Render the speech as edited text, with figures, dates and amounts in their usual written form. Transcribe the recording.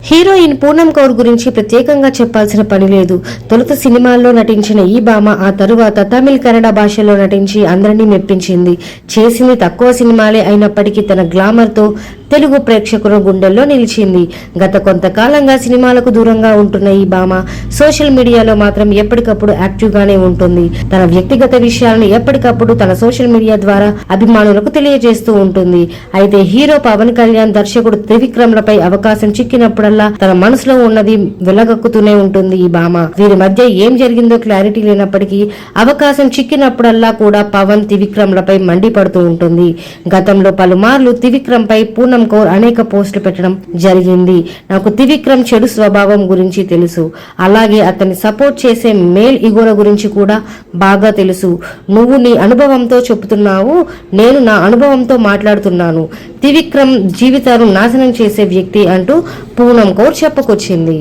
Heroine Poonam Kaur గురించి ప్రత్యేకంగా చెప్పాల్సిన పని లేదు. తొలుత సినిమాల్లో నటించిన ఈ భామ ఆ తరువాత తమిళ్, కన్నడ భాషల్లో నటించి అందరినీ మెప్పించింది. చేసింది తక్కువ సినిమాలే అయినప్పటికీ తన గ్లామర్ తో తెలుగు ప్రేక్షకుల గుండెల్లో నిలిచింది. గత కొంతకాలంగా సినిమాలకు దూరంగా ఉంటున్న ఈ భామ సోషల్ మీడియాలో మాత్రం ఎప్పటికప్పుడు యాక్టివ్ గానే ఉంటుంది. తన వ్యక్తిగత విషయాలను ఎప్పటికప్పుడు తన సోషల్ మీడియా ద్వారా అభిమానులకు తెలియజేస్తూ ఉంటుంది. అయితే హీరో పవన్ కళ్యాణ్, దర్శకుడు త్రివిక్రమ్లపై అవకాశం చిక్కినప్పుడల్లా తన మనసులో ఉన్నది వెలగక్కుతూనే ఉంటుంది ఈ భామ. వీరి మధ్య ఏం జరిగిందో క్లారిటీ లేనప్పటికీ అవకాశం చిక్కినప్పుడల్లా కూడా పవన్ త్రివిక్రమ్లపై మండిపడుతూ ఉంటుంది. గతంలో పలుమార్లు త్రివిక్రమ్ పై పూనం కౌర్ అనేక పోస్టులు పెట్టడం జరిగింది. నాకు త్రివిక్రమ్ చెడు స్వభావం గురించి తెలుసు, అలాగే అతన్ని సపోర్ట్ చేసే మేల్ ఇగోల గురించి కూడా బాగా తెలుసు. నువ్వు నీ అనుభవంతో చెబుతున్నావు, నేను నా అనుభవంతో మాట్లాడుతున్నాను. త్రివిక్రమ్ జీవితాలను నాశనం చేసే వ్యక్తి అంటూ పూనం కౌర్ చెప్పుకొచ్చింది.